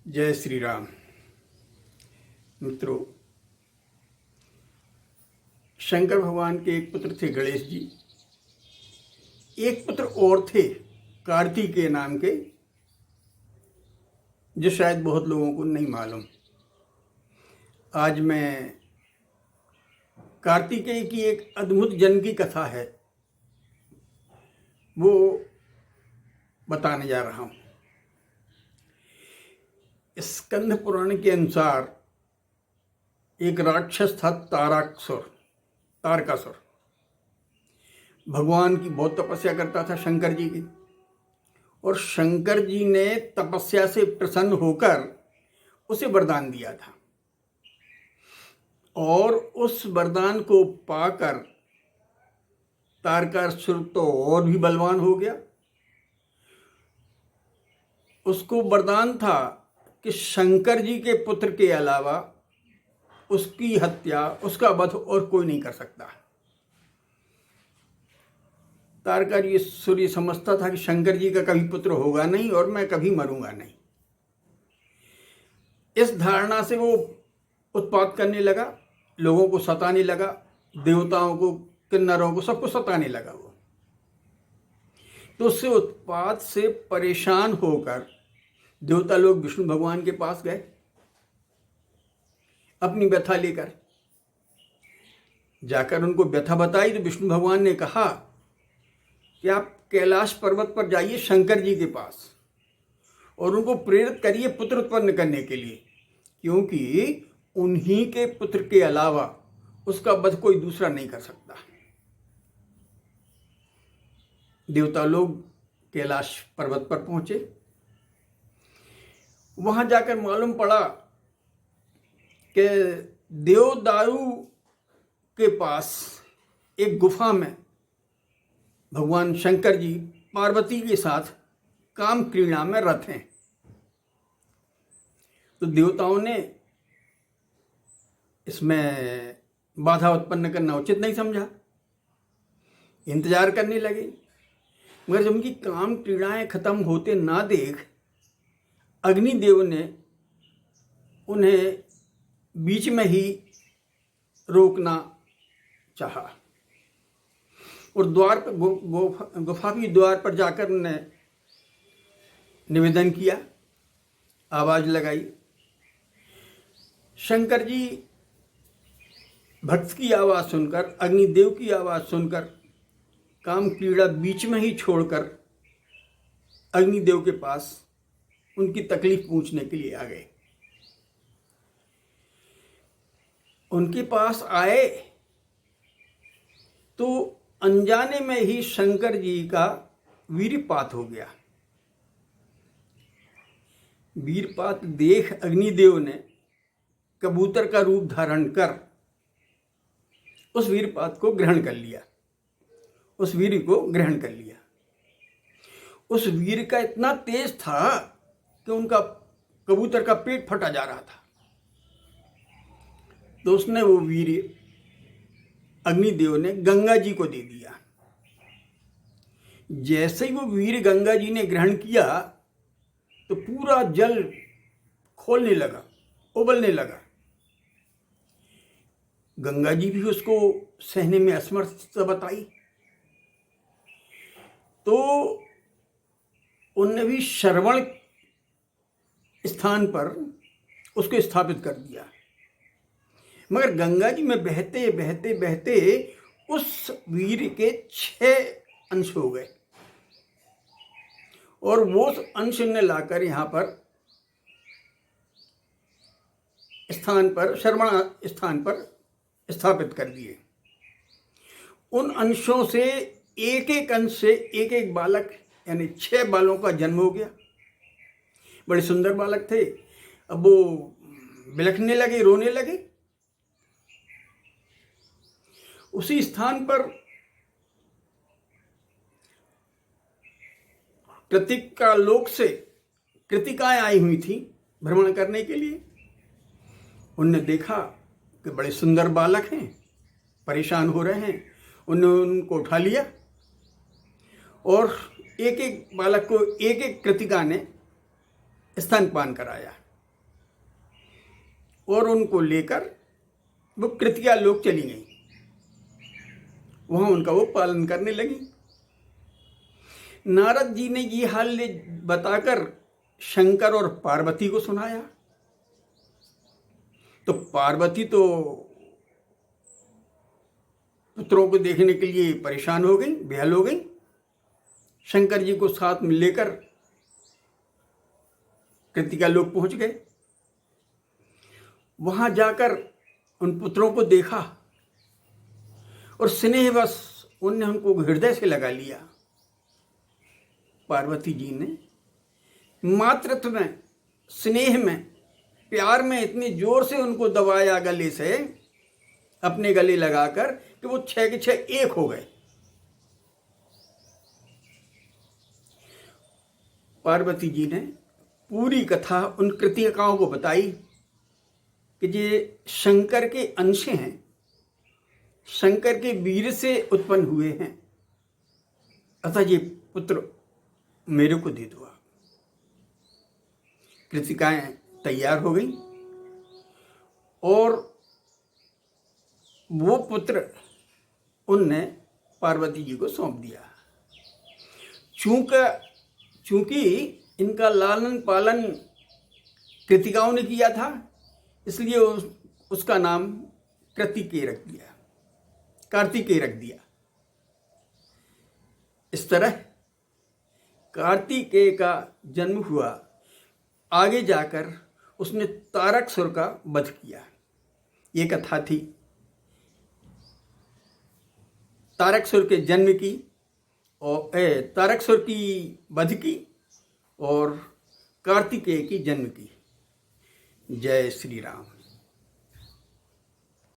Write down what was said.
जय श्री राम। मित्रों, शंकर भगवान के एक पुत्र थे गणेश जी। एक पुत्र और थे कार्तिकेय नाम के, जो शायद बहुत लोगों को नहीं मालूम। आज मैं कार्तिकेय की एक अद्भुत जन्म की कथा है वो बताने जा रहा हूँ। स्कंद पुराण के अनुसार एक राक्षस था तारकासुर। भगवान की बहुत तपस्या करता था शंकर जी की, और शंकर जी ने तपस्या से प्रसन्न होकर उसे वरदान दिया था, और उस वरदान को पाकर तारकासुर तो और भी बलवान हो गया। उसको वरदान था कि शंकर जी के पुत्र के अलावा उसकी हत्या, उसका वध और कोई नहीं कर सकता। तारकासुर ये समझता था कि शंकर जी का कभी पुत्र होगा नहीं और मैं कभी मरूंगा नहीं। इस धारणा से वो उत्पात करने लगा, लोगों को सताने लगा, देवताओं को, किन्नरों को, सबको सताने लगा वो। तो उससे उत्पात से परेशान होकर देवता लोग विष्णु भगवान के पास गए अपनी व्यथा लेकर। जाकर उनको व्यथा बताई तो विष्णु भगवान ने कहा कि आप कैलाश पर्वत पर जाइए शंकर जी के पास और उनको प्रेरित करिए पुत्र उत्पन्न करने के लिए, क्योंकि उन्हीं के पुत्र के अलावा उसका वध कोई दूसरा नहीं कर सकता। देवता लोग कैलाश पर्वत पर पहुंचे। वहां जाकर मालूम पड़ा कि देवदारू के पास एक गुफा में भगवान शंकर जी पार्वती के साथ काम क्रीड़ा में रत हैं। तो देवताओं ने इसमें बाधा उत्पन्न करना उचित नहीं समझा, इंतजार करने लगे। मगर जब उनकी काम क्रीड़ाएं खत्म होते ना देख अग्निदेव ने उन्हें बीच में ही रोकना चाहा, और द्वार पर गुफा के द्वार पर जाकर उन्होंने निवेदन किया, आवाज लगाई। शंकर जी भक्त की आवाज सुनकर, अग्निदेव की आवाज सुनकर, काम क्रीड़ा बीच में ही छोड़कर अग्निदेव के पास उनकी तकलीफ पूछने के लिए आ गए। उनके पास आए तो अनजाने में ही शंकर जी का वीरपात हो गया। वीरपात देख अग्निदेव ने कबूतर का रूप धारण कर उस वीरपात को ग्रहण कर लिया, उस वीर को ग्रहण कर लिया। उस वीर का इतना तेज था कि उनका कबूतर का पेट फटा जा रहा था। तो उसने वो वीर अग्निदेव ने गंगा जी को दे दिया। जैसे ही वो वीर गंगा जी ने ग्रहण किया तो पूरा जल खोलने लगा, उबलने लगा। गंगा जी भी उसको सहने में असमर्थ बताई, तो उनने भी श्रवण स्थान पर उसको स्थापित कर दिया। मगर गंगा जी में बहते बहते बहते उस वीर के 6 अंश हो गए, और वो अंश ने लाकर यहाँ पर श्रवण स्थान पर स्थापित कर दिए। उन अंशों से एक एक अंश से एक एक बालक, यानी 6 बालों का जन्म हो गया। बड़े सुंदर बालक थे। अब वो बिलखने लगे, रोने लगे। उसी स्थान पर कृतिका लोक से कृतिकाएं आई हुई थी भ्रमण करने के लिए। उनने देखा कि बड़े सुंदर बालक हैं, परेशान हो रहे हैं। उन्होंने उनको उठा लिया और एक एक बालक को एक एक कृतिका ने स्तनपान कराया। और उनको लेकर वो कृतिका लोक चली गई। वहां उनका वो पालन करने लगी। नारद जी ने ये हाल बताकर शंकर और पार्वती को सुनाया। तो पार्वती तो पुत्रों को देखने के लिए परेशान हो गई, बेहाल हो गई। शंकर जी को साथ में लेकर कृतिका लोक पहुंच गए। वहां जाकर उन पुत्रों को देखा और स्नेहवश उनने उनको हृदय से लगा लिया। पार्वती जी ने मातृत्व में, स्नेह में, प्यार में इतनी जोर से उनको दबाया गले से, अपने गले लगाकर, कि वो 6 के 6 एक हो गए। पार्वती जी ने पूरी कथा उन कृतिकाओं को बताई कि ये शंकर के अंश हैं, शंकर के वीर से उत्पन्न हुए हैं, अतः ये पुत्र मेरे को दे दो। कृतिकाएं तैयार हो गई और वो पुत्र उनने पार्वती जी को सौंप दिया। चूंकि इनका लालन पालन कृतिकाओं ने किया था, इसलिए उसका नाम कार्तिकेय रख दिया, कार्तिकेय रख दिया। इस तरह कार्तिकेय का जन्म हुआ। आगे जाकर उसने तारकासुर का वध किया। ये कथा थी तारकासुर के जन्म की और तारकासुर की वध की और कार्तिकेय की जन्म की। जय श्री राम।